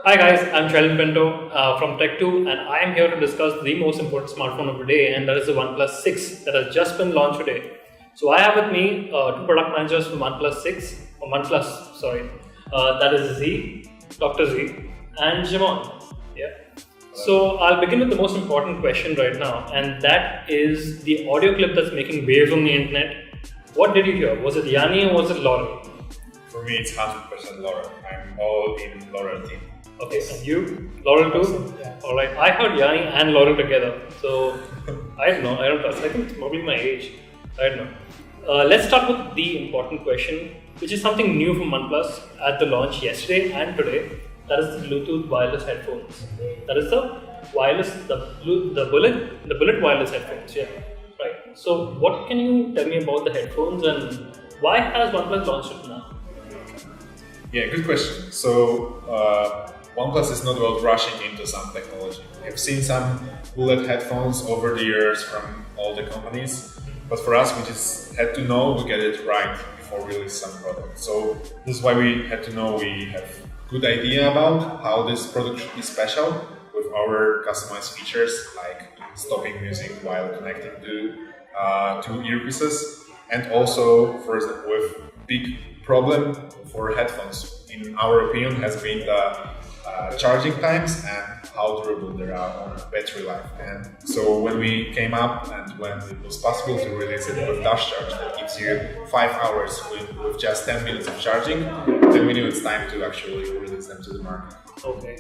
Hi guys, I'm Sheldon Pinto from Tech2 and I am here to discuss the most important smartphone of the day, and that is the OnePlus 6 that has just been launched today. So I have with me two product managers from OnePlus 6, or OnePlus, sorry, that is Z, Dr. Z, and Szymon. Yeah. So I'll begin with the most important question right now, and that is the audio clip that's making waves on the internet. What did you hear? Was it Yanni or was it Laurel? For me, it's 100% Laurel. I'm all in Laurel team. Okay, and you? Laurel too? Yeah. Alright, I heard Yanni and Laurel together. So, I don't know, I don't trust. I think it's probably my age. I don't know. Let's start with the important question, which is something new from OnePlus at the launch yesterday and today. That is the Bluetooth wireless headphones. That is the wireless, the bullet wireless headphones. Yeah, right. So, what can you tell me about the headphones and why has OnePlus launched it now? Yeah, good question. So, OnePlus is not about rushing into some technology. We've seen some bullet headphones over the years from all the companies, but for us, we just had to know we get it right before we release some product. So this is why we had to know we have good idea about how this product should be special with our customized features like stopping music while connecting to earpieces, and also, for example, with big problem for headphones, in our opinion, has been the charging times and how durable they are on battery life. And so when we came up and when it was possible to release it with dash charge that gives you 5 hours with just 10 minutes of charging, then we knew it's time to actually release them to the market. Okay.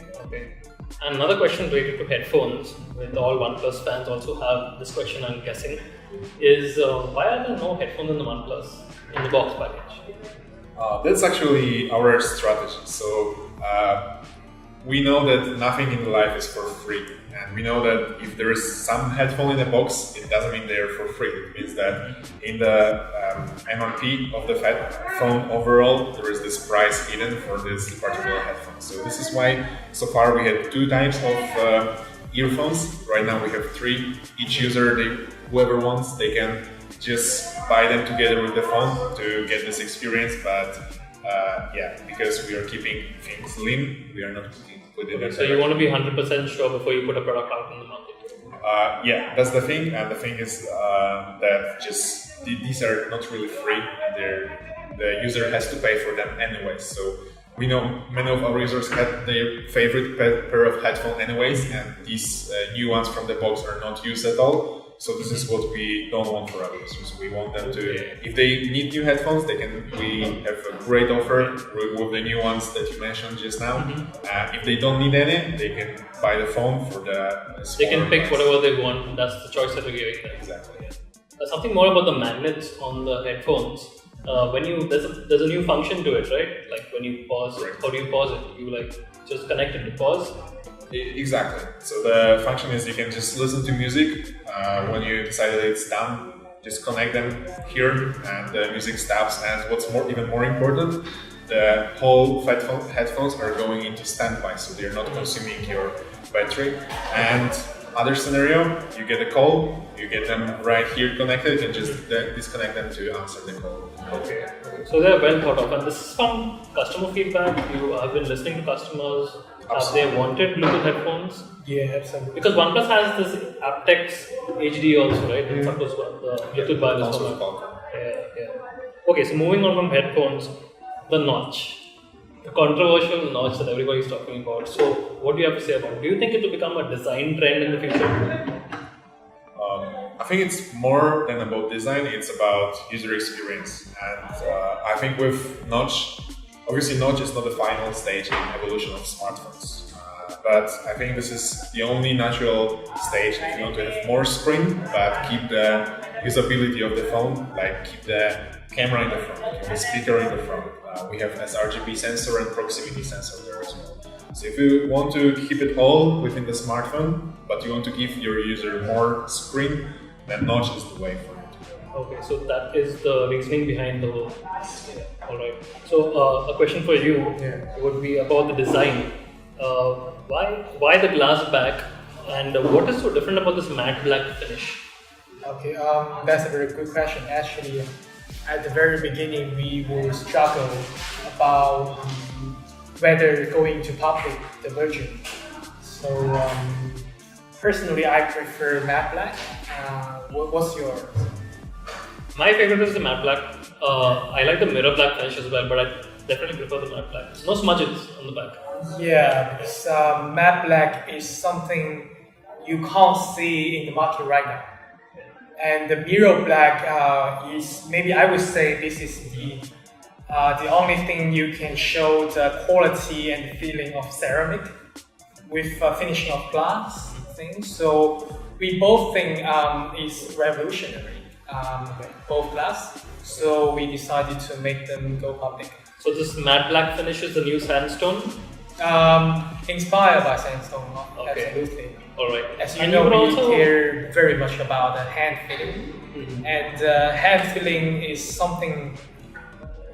And another question related to headphones, with all OnePlus fans also have this question, I'm guessing, is why are there no headphones in the OnePlus in the box package? That's actually our strategy. So we know that nothing in life is for free, and we know that if there is some headphone in the box, it doesn't mean they're for free. It means that in the MRP of the phone overall, there is this price hidden for this particular headphone. So this is why so far we had 2 types of earphones. Right now we have 3. Each user, whoever wants, they can just buy them together with the phone to get this experience, but because we are keeping things lean, we are not putting it. So you want to be 100% sure before you put a product out in the market? Yeah, that's the thing, and the thing is that just these are not really free, and the user has to pay for them anyway. So we know many of our users had their favorite pair of headphones anyways, and these new ones from the box are not used at all. So this is what we don't want for our users. We want them to, if they need new headphones, we have a great offer with the new ones that you mentioned just now. If they don't need any, they can buy the phone for the They can pick whatever they want. That's the choice that we're giving them. Exactly. Something more about the magnets on the headphones. There's a new function to it, right? Like when you pause, how do you pause it? You just connect it to pause. Exactly. So the function is you can just listen to music. When you decide that it's done, just connect them here, and the music stops. And what's even more important, the whole headphones are going into standby, so they're not consuming your battery. And other scenario, you get a call, you get them right here connected, and just disconnect them to answer the call. Okay. So they're well thought of, and this is from customer feedback. You have been listening to customers. Have they wanted Bluetooth headphones? Yeah, absolutely. Because OnePlus has this aptX HD also, right? It's not just the Bluetooth wireless format. Yeah. Okay, so moving on from headphones, the notch. The controversial notch that everybody's talking about. So, what do you have to say about it? Do you think it will become a design trend in the future? I think it's more than about design, it's about user experience. And I think with notch, obviously notch is not the final stage in evolution of smartphones. But I think this is the only natural stage if you want to have more screen, but keep the usability of the phone, like keep the camera in the front, keep the speaker in the front. We have sRGB sensor and proximity sensor there as well. So if you want to keep it all within the smartphone, but you want to give your user more screen, then notch is the way for it. Okay, so that is the reasoning behind the whole. Yeah. All right. So a question for you would be about the design. Why the glass back, and what is so different about this matte black finish? Okay, that's a very good question. Actually, at the very beginning, we will struggle about whether going to public the version. So personally, I prefer matte black. What's yours? My favorite is the matte black. I like the mirror black finish as well, but I definitely prefer the matte black. No smudges on the back. Yeah, because matte black is something you can't see in the market right now. And the mirror black is, maybe I would say, this is the only thing you can show the quality and feeling of ceramic with finishing of glass things. So we both think is revolutionary, both glass. So we decided to make them go public. So this matte black finish is the new sandstone? Inspired by sandstone, Okay. absolutely. Alright. As you And know, would we also- care very much about the hand filling. Mhm. And hand filling is something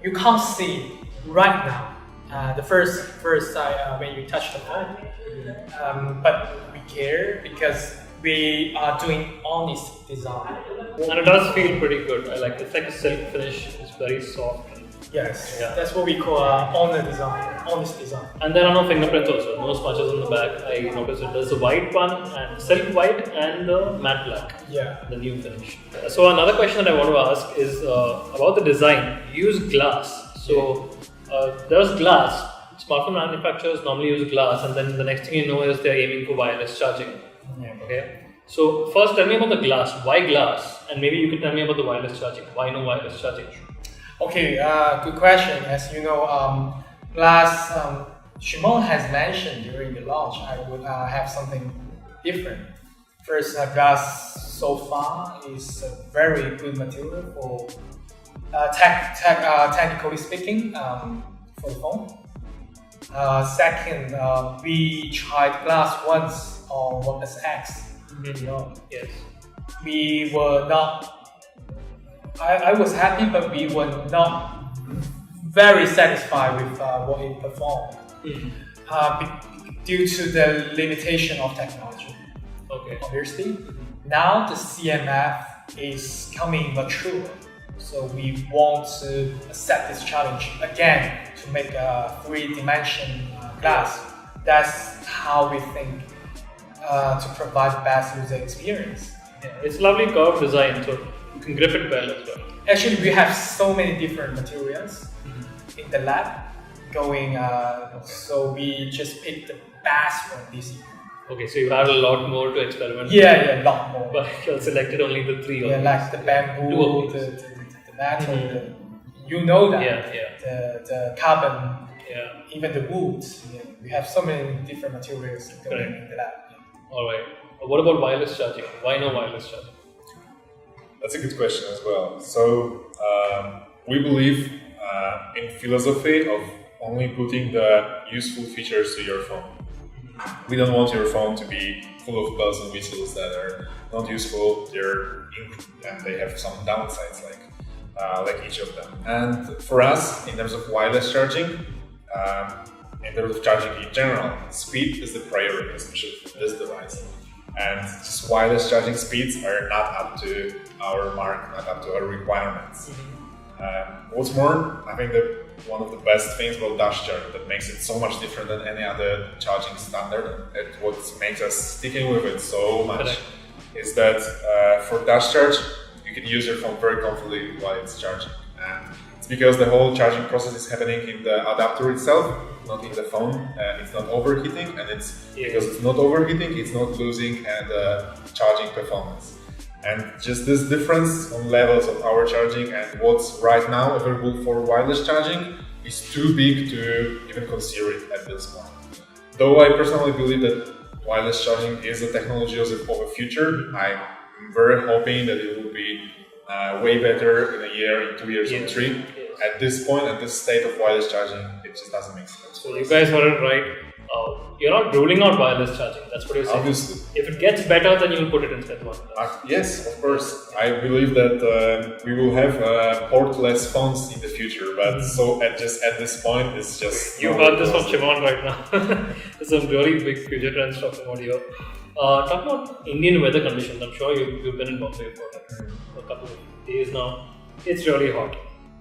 you can't see right now. The first time when you touch the phone. But we care because we are doing honest design. And it does feel pretty good. I like it. It's like a silk finish. It's very soft. Yes, Yeah. that's what we call honest design. And there are no fingerprints also. No smudges on the back. I noticed it. There's a white one, and silk white, and the matte black. Yeah. The new finish. So another question that I want to ask is about the design. You use glass. So there's glass. Smartphone manufacturers normally use glass, and then the next thing you know is they're aiming for wireless charging. Yeah. Okay. So first, tell me about the glass. Why glass? And maybe you can tell me about the wireless charging. Why no wireless charging? Okay, good question. As you know, glass, Shimon has mentioned during the launch, I would have something different. First, glass so far is a very good material for technically speaking for the phone. Second, we tried glass once on OnePlus X. You know, Yes. we were not. I was happy, but we were not very satisfied with what it performed due to the limitation of technology. Okay. Obviously, now the CMF is coming mature, so we want to accept this challenge again to make a three-dimension glass. That's how we think to provide the best user experience. Yeah, it's lovely curved design, so you can grip it well as well. Actually, we have so many different materials in the lab going, so we just picked the best one this year. Okay, so you had a lot more to experiment Yeah, a lot more. but you selected only the three. Yeah, of like the Two bamboo, of the metal, you know that. Yeah. The carbon, Yeah. even the wood. Yeah. We have so many different materials going Correct. in the lab. Yeah. All right. What about wireless charging? Why no wireless charging? That's a good question as well. So we believe in philosophy of only putting the useful features to your phone. We don't want your phone to be full of bells and whistles that are not useful. And they have some downsides, like each of them. And for us, in terms of wireless charging, in terms of charging in general, speed is the priority, especially for this device. And just wireless charging speeds are not up to our mark, not up to our requirements. What's more, I think that one of the best things about Dash Charge that makes it so much different than any other charging standard, and what makes us sticking with it so much, Correct. is that for Dash Charge, you can use your phone very comfortably while it's charging. And it's because the whole charging process is happening in the adapter itself, not in the phone. It's not overheating, and because it's not overheating, it's not losing charging performance. And just this difference on levels of our charging and what's right now available for wireless charging is too big to even consider it at this point. Though I personally believe that wireless charging is a technology of the future, I'm very hoping that it will be way better in a year, in 2 years, or 3. Yes. At this point, at this state of wireless charging, it just doesn't make sense. So you guys heard it right. You're not ruling out wireless charging. That's what you're saying. Obviously. If it gets better, then you'll put it instead of one. Yes, of course. I believe that we will have portless phones in the future, but so at this point, it's just. You heard this from Shimon right now. There's some really big future trends talking about here. Talking about Indian weather conditions, I'm sure you've been in Bombay for a couple of days now. It's really hot.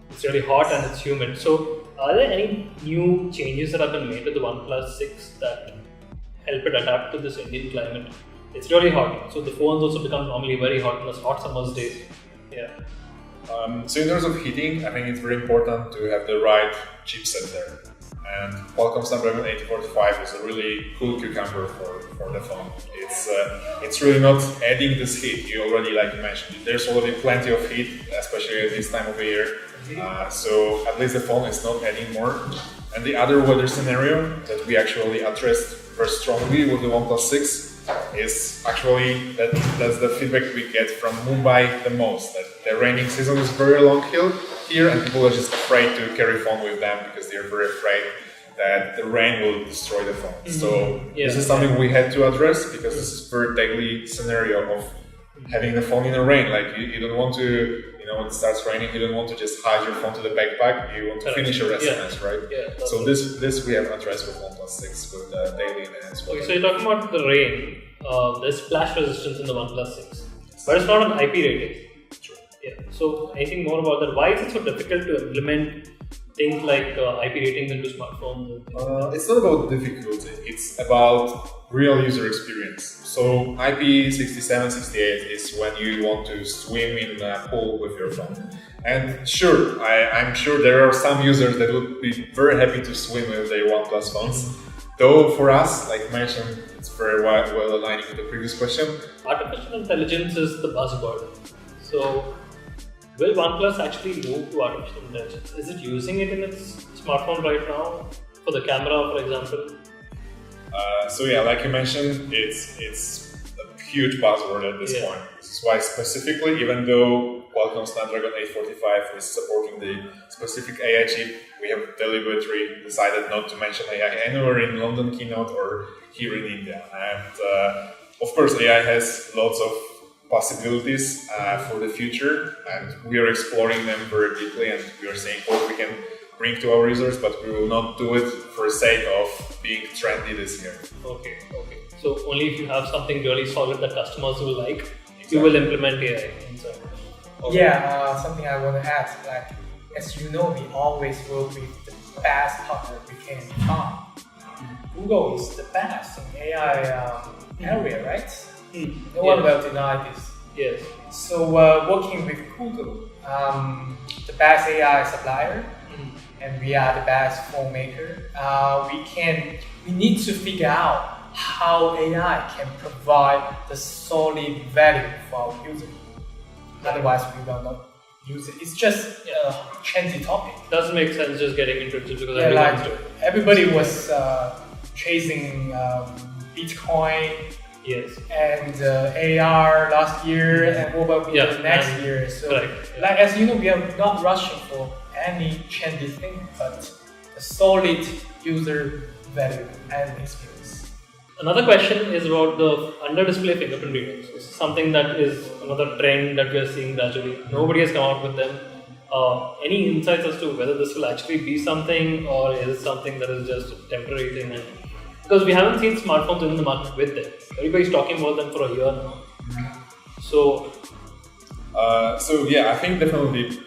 It's really hot and it's humid. So Are there any new changes that have been made to the OnePlus 6 that help it adapt to this Indian climate? It's really hot, so the phones also become normally very hot in the hot summer's days. Yeah. So in terms of heating, I think it's very important to have the right chipset there. And Qualcomm Snapdragon 845 is a really cool cucumber for the phone. It's really not adding this heat. You already, like you mentioned, there's already plenty of heat, especially at this time of the year. So at least the phone is not adding more. And the other weather scenario that we actually addressed very strongly with the OnePlus 6 is actually that's the feedback we get from Mumbai the most. That the raining season is very long here, and people are just afraid to carry phone with them because they're very afraid that the rain will destroy the phone. So this is something we had to address because this is a very daily scenario of having the phone in the rain. Like you don't want to, when it starts raining, you don't want to just hide your phone to the backpack. You want to finish your SMS, right? Yeah. So this we have addressed with OnePlus 6 with daily enhanced weather. Okay, so you're talking about the rain. There's splash resistance in the OnePlus 6, but it's not an IP rating. True. Yeah. So anything more about that? Why is it so difficult to implement things like IP ratings into smartphones? It's not about difficulty. It's about real user experience. So IP67, 68 is when you want to swim in a pool with your phone. And sure, I'm sure there are some users that would be very happy to swim with their OnePlus phones. Though for us, like mentioned, it's very well aligning with the previous question. Artificial intelligence is the buzzword. So will OnePlus actually move to artificial intelligence? Is it using it in its smartphone right now? For the camera, for example? So yeah, like you mentioned, it's a huge buzzword at this point. This is why specifically, even though Qualcomm Snapdragon 845 is supporting the specific AI chip, we have deliberately decided not to mention AI anywhere in London keynote or here in India. And of course, AI has lots of possibilities for the future, and we are exploring them very deeply, and we are seeing what we can bring to our users, but we will not do it for the sake of being trendy this year. Okay. So only if you have something really solid that customers will like, you will implement AI inside. Okay. Yeah, something I want to add, like, as you know, we always work with the best partner we can find. Google is the best in AI area, right? No one will deny this. Yes. So working with Google, the best AI supplier, and we are the best phone maker. We need to figure out how AI can provide the solid value for our user. Otherwise, we will not use it. It's just a trendy topic. Doesn't make sense just getting into it just because everybody was chasing Bitcoin. Yes. And AR last year, and what about next year? So, like as you know, we are not rushing for any trendy thing, but a solid user value and experience. Another question is about the under-display fingerprint readers. This is something that is another trend that we are seeing gradually. Nobody has come out with them. Any insights as to whether this will actually be something, or is it something that is just a temporary thing? Because we haven't seen smartphones in the market with them. Everybody's talking about them for a year now. So yeah, I think definitely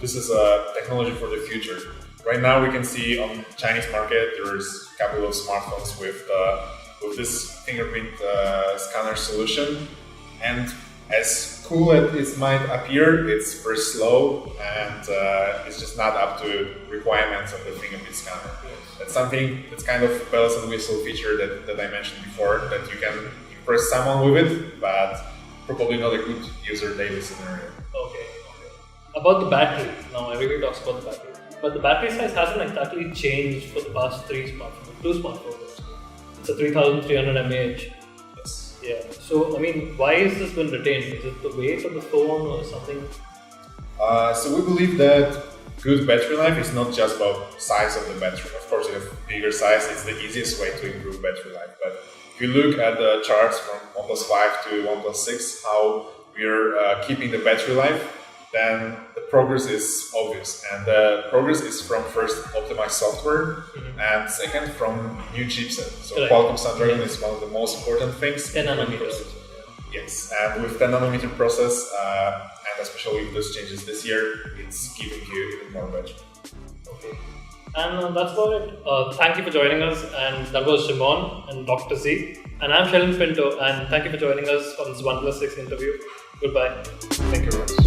this is a technology for the future. Right now, we can see on Chinese market there's a couple of smartphones with this fingerprint scanner solution, and as cool as it might appear, it's very slow and it's just not up to requirements of the fingerprint scanner. That's something that's kind of bells and whistle feature that I mentioned before, that you can impress someone with it, but probably not a good user daily scenario. Okay. About the battery, now everybody talks about the battery, but the battery size hasn't exactly changed for the past two smartphones. It's a 3300 mAh. Yes. Yeah. So, I mean, why is this been retained? Is it the weight of the phone or something? So we believe that good battery life is not just about size of the battery. Of course, if bigger size, it's the easiest way to improve battery life. But if you look at the charts from OnePlus 5 to OnePlus 6, how we're keeping the battery life, then the progress is obvious. And the progress is from first optimized software, and second from new chipset. So Qualcomm Snapdragon is one of the most important things. 10 nanometers. Yes, and with 10 nanometer process, and especially with those changes this year, it's giving you even more battery. Okay. And that's about it. Thank you for joining us. And that was Shimon and Dr. Z. And I'm Sheldon Pinto. And thank you for joining us on this OnePlus 6 interview. Goodbye. Thank you very much.